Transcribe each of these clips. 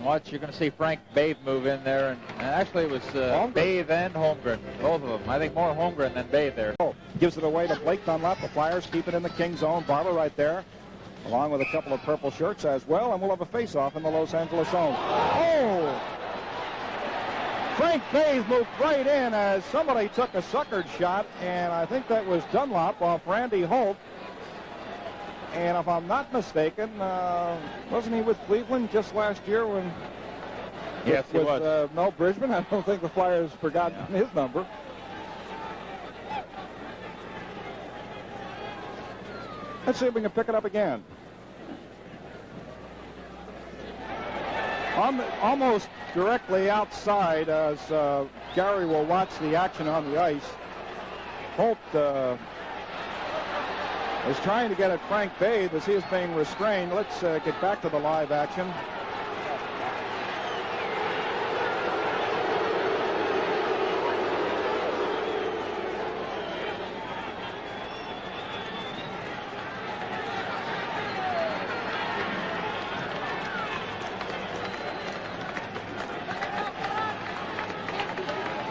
And watch, you're going to see Frank Bathe move in there. And actually, it was Bathe and Holmgren, both of them. I think more Holmgren than Bathe there. Gives it away to Blake Dunlap. The Flyers keep it in the King zone. Barber right there, along with a couple of purple shirts as well. And we'll have a face-off in the Los Angeles zone. Oh! Frank Bathe moved right in as somebody took a suckered shot, and I think that was Dunlop off Randy Holt. And if I'm not mistaken, wasn't he with Cleveland just last year when... Yes, he was. Mel Bridgman? I don't think the Flyers forgot his number. Let's see if we can pick it up again. Almost directly outside as Gary will watch the action on the ice. Holt is trying to get at Frank Bathe as he is being restrained. Let's get back to the live action.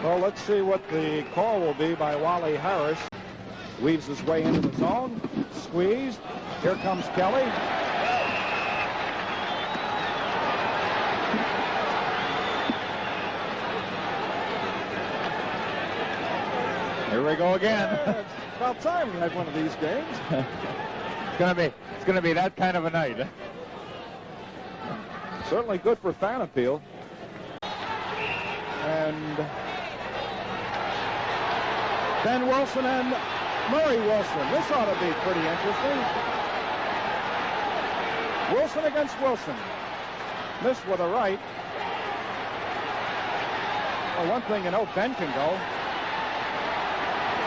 Well, let's see what the call will be by Wally Harris. Weaves his way into the zone. Squeezed. Here comes Kelly. Here we go again. It's about time we had one of these games. It's gonna be that kind of a night. Certainly good for fan appeal. And Ben Wilson and Murray Wilson. This ought to be pretty interesting. Wilson against Wilson. Missed with a right. Well, one thing you know, Ben can go.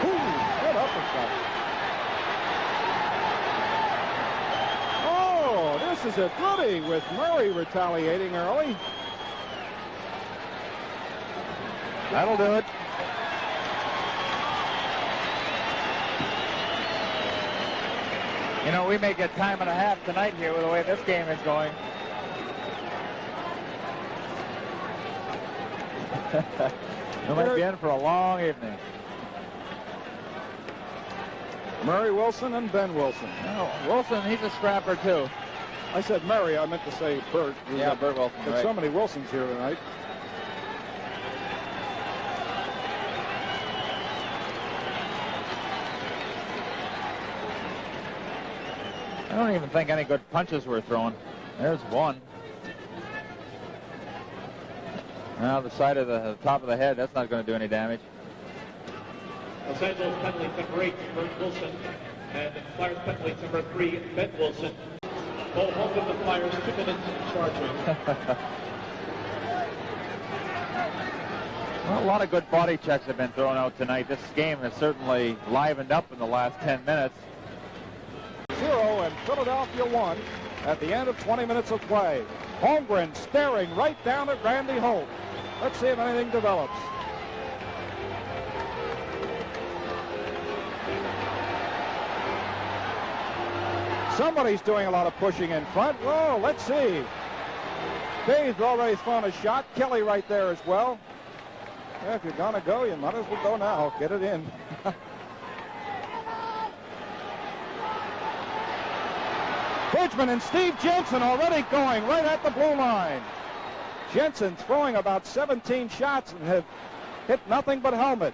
Ooh, good uppercut. Oh, this is a goodie with Murray retaliating early. That'll do it. You know, we may get time and a half tonight here with the way this game is going. We might be in for a long evening. Murray Wilson and Ben Wilson. No, Wilson, he's a scrapper too. I said Murray, I meant to say Bert. Yeah, Bert Wilson. There's right. so many Wilsons here tonight. I don't even think any good punches were thrown. There's one. Now the side of the top of the head, that's not going to do any damage. Los Angeles penalty number 8, Bert Wilson. And the Flyers penalty number 3, Ben Wilson. Both home with the Flyers, 2 minutes charging. Well, a lot of good body checks have been thrown out tonight. This game has certainly livened up in the last 10 minutes. 0 and Philadelphia 1 at the end of 20 minutes of play. Holmgren staring right down at Randy Holt. Let's see if anything develops. Somebody's doing a lot of pushing in front. Whoa, let's see. Bathe's already thrown a shot. Kelly right there as well. Yeah, if you're going to go, you might as well go now. Get it in. Bridgman and Steve Jensen already going right at the blue line. Jensen throwing about 17 shots and have hit nothing but helmet.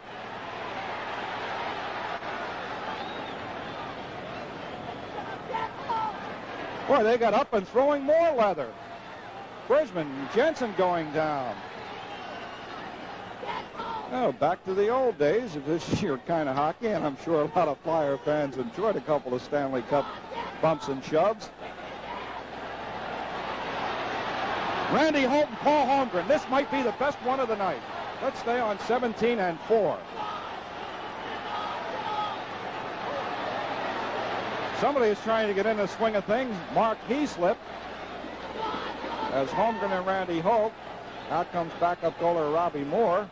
Boy, they got up and throwing more leather. Bridgman and Jensen going down. Oh, back to the old days of this year kind of hockey, and I'm sure a lot of Flyer fans enjoyed a couple of Stanley Cup bumps and shoves. Randy Holt and Paul Holmgren. This might be the best one of the night. Let's stay on 17 and 4. Somebody is trying to get in the swing of things. Mark Heaslip as Holmgren and Randy Holt. Out comes backup goaler Robbie Moore.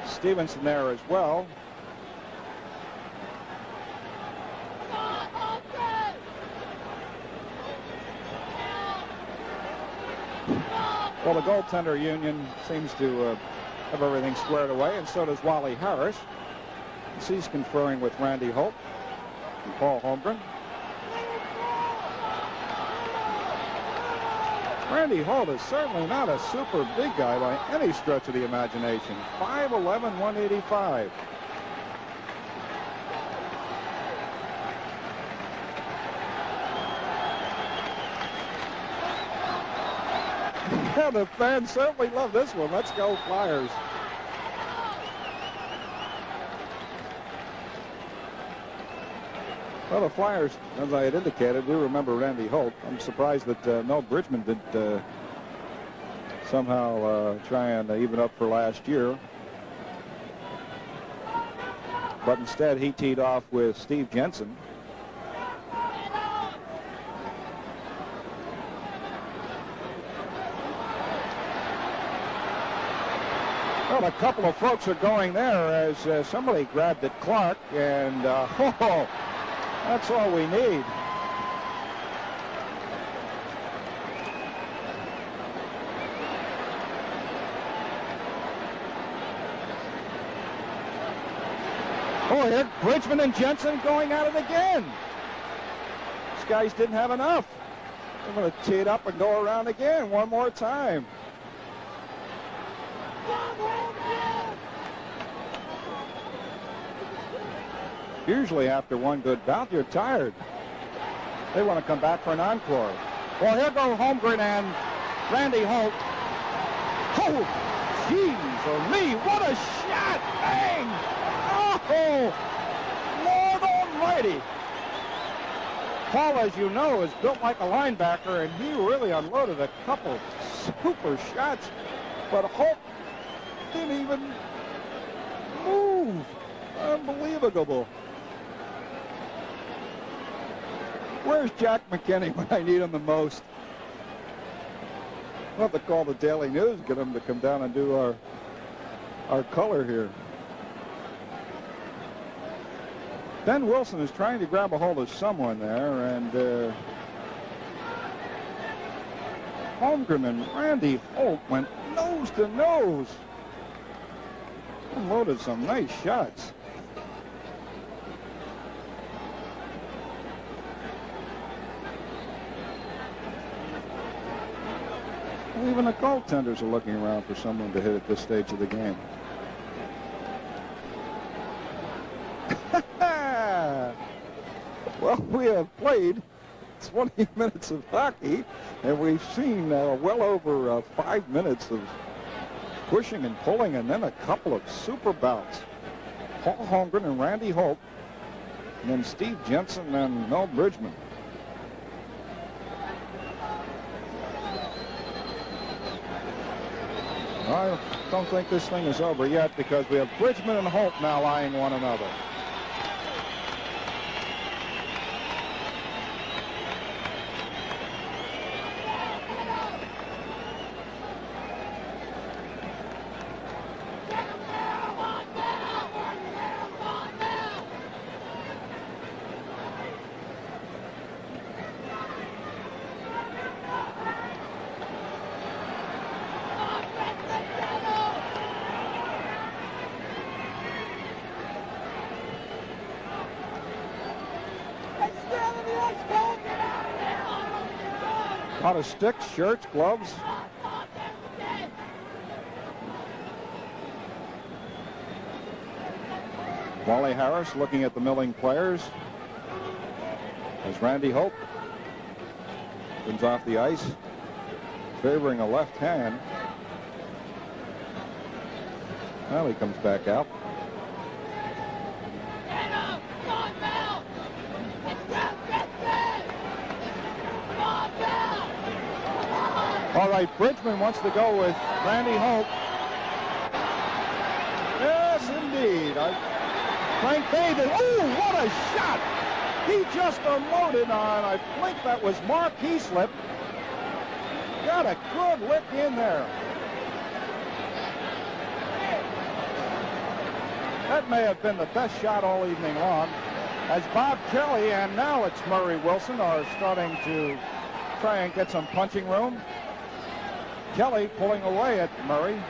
Stevenson there as well. Well, the goaltender union seems to have everything squared away, and so does Wally Harris. He's conferring with Randy Holt and Paul Holmgren. Randy Holt is certainly not a super big guy by any stretch of the imagination. 5'11", 185. Yeah, the fans certainly love this one. Let's go Flyers. Well, the Flyers, as I had indicated, do remember Randy Holt. I'm surprised that Mel Bridgman didn't somehow try and even up for last year. But instead, he teed off with Steve Jensen. Well, a couple of folks are going there as somebody grabbed at Clark, and that's all we need. Oh, here, Bridgman and Jensen going at it again. These guys didn't have enough. They're going to tee it up and go around again one more time. Usually after one good bout, you're tired. They want to come back for an encore. Well, here go Holmgren and Randy Holt. Oh, jeez, or me, what a shot! Bang! Oh, Lord almighty. Paul, as you know, is built like a linebacker, and he really unloaded a couple super shots. But Holt didn't even move. Unbelievable. Where's Jack McKinney when I need him the most? We'll have to call the Daily News, get him to come down and do our color here. Ben Wilson is trying to grab a hold of someone there, and Holmgren and Randy Holt went nose to nose. Unloaded some nice shots. Even the goaltenders are looking around for someone to hit at this stage of the game. Well, we have played 20 minutes of hockey, and we've seen well over 5 minutes of pushing and pulling, and then a couple of super bouts. Paul Holmgren and Randy Holt, and then Steve Jensen and Mel Bridgman. I don't think this thing is over yet, because we have Bridgman and Holt now eyeing one another. Out of sticks, shirts, gloves. Wally Harris looking at the milling players as Randy Holt comes off the ice, favoring a left hand. Well, he comes back out. All right, Bridgman wants to go with Randy Holt. Yes, indeed. Frank Baden. Oh, what a shot! He just unloaded on, I think that was Mark Heaslip. Got a good lick in there. That may have been the best shot all evening long, as Bob Kelly and now it's Murray Wilson are starting to try and get some punching room. Kelly pulling away at Murray.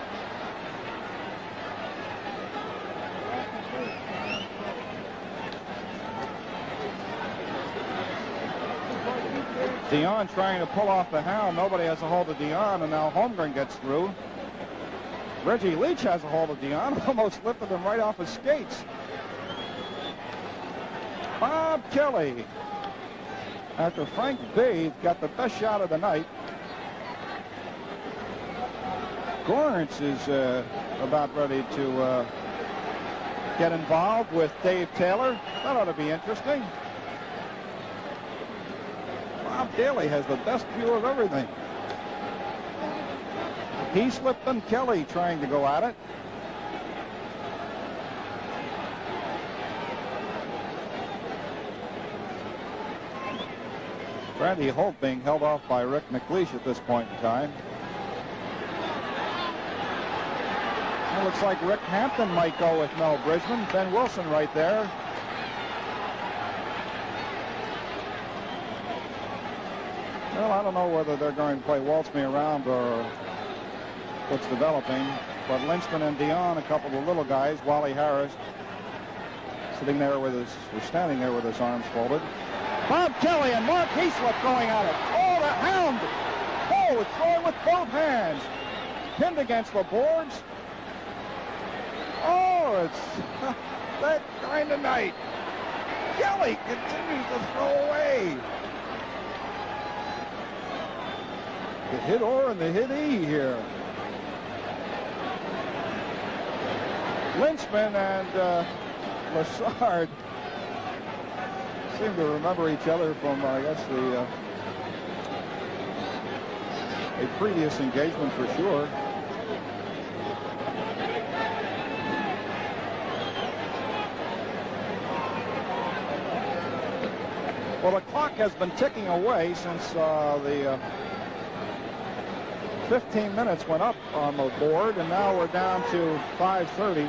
Dion trying to pull off the hound. Nobody has a hold of Dion, and now Holmgren gets through. Reggie Leach has a hold of Dion, almost lifted him right off his skates. Bob Kelly, after Frank Bathe got the best shot of the night. Gorence is about ready to get involved with Dave Taylor. That ought to be interesting. Bob Daly has the best view of everything. He slipped and Kelly trying to go at it. Randy Holt being held off by Rick McLeish at this point in time. It looks like Rick Hampton might go with Mel Bridgman. Ben Wilson right there. Well, I don't know whether they're going to play Waltz Me Around or what's developing. But Lynchman and Dion, a couple of the little guys, Wally Harris, standing there with his arms folded. Bob Kelly and Mark Heaslip going at it. Oh, the hound! Oh, it's throwing with both hands. Pinned against the boards. Oh, it's that kind of night. Kelly continues to throw away. The hit or and the hit E here. Lynchman and Lassard seem to remember each other from, I guess, a previous engagement for sure. Well, the clock has been ticking away since the 15 minutes went up on the board, and now we're down to 5:30.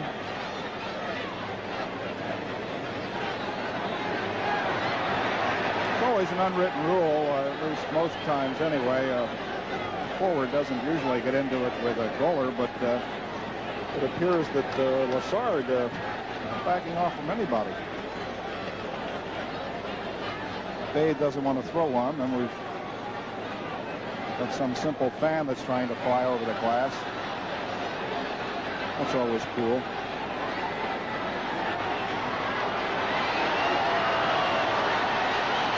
It's always an unwritten rule, at least most times anyway. Forward doesn't usually get into it with a goaler, but it appears that Lassard backing off from anybody. Bade doesn't want to throw one, and we've got some simple fan that's trying to fly over the glass. That's always cool.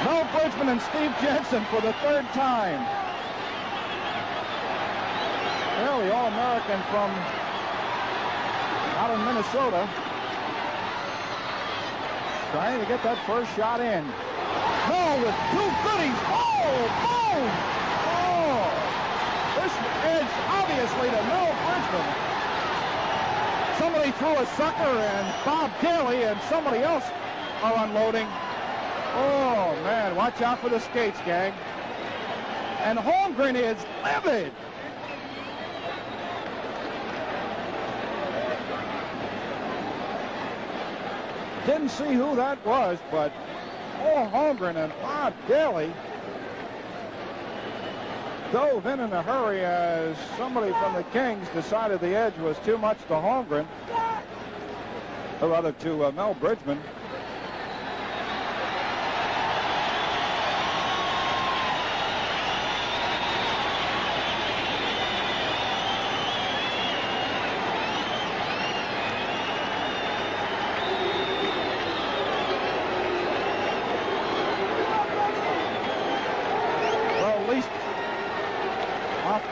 Mel Bridgman and Steve Jensen for the third time. Well, the All-American from out in Minnesota trying to get that first shot in. No, with two goodies. Oh, boom! Oh, this is obviously to Mel Bridgman. Somebody threw a sucker, and Bob Daly and somebody else are unloading. Oh, man, watch out for the skates, gang. And Holmgren is livid. Didn't see who that was, but oh, Holmgren and Bob Daly dove in a hurry as somebody from the Kings decided the edge was too much to Holmgren, or rather to Mel Bridgman.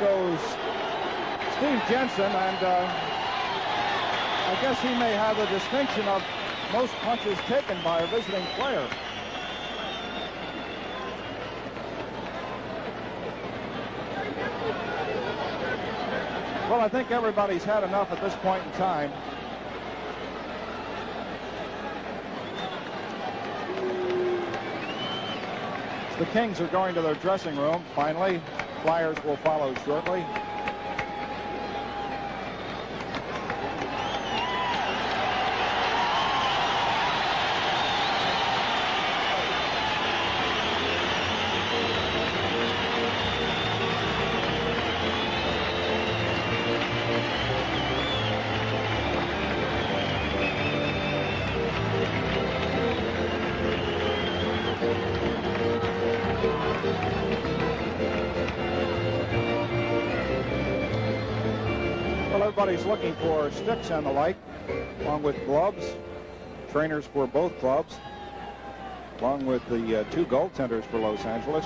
Goes Steve Jensen, and I guess he may have the distinction of most punches taken by a visiting player. Well, I think everybody's had enough at this point in time. The Kings are going to their dressing room, finally. Flyers will follow shortly. everybody's looking for sticks and the like, along with gloves. Trainers for both clubs, along with the 2 goaltenders for Los Angeles.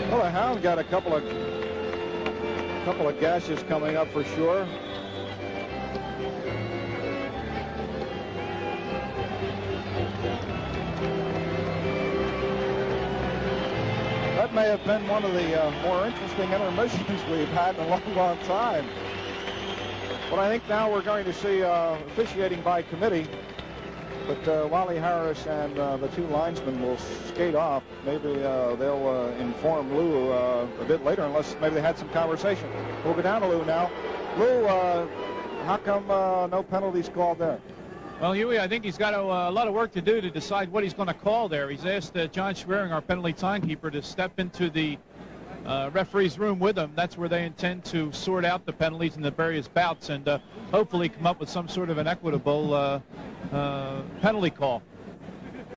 Well, the Hound got a couple of gashes coming up for sure. That may have been one of the more interesting intermissions we've had in a long, long time. But I think now we're going to see officiating by committee. But Wally Harris and the 2 linesmen will skate off. Maybe they'll inform Lou a bit later, unless maybe they had some conversation. We'll go down to Lou now. Lou, how come no penalties called there? Well, Huey, I think he's got a lot of work to do to decide what he's going to call there. He's asked John Schwerin, our penalty timekeeper, to step into the referee's room with him. That's where they intend to sort out the penalties in the various bouts and hopefully come up with some sort of an equitable penalty call.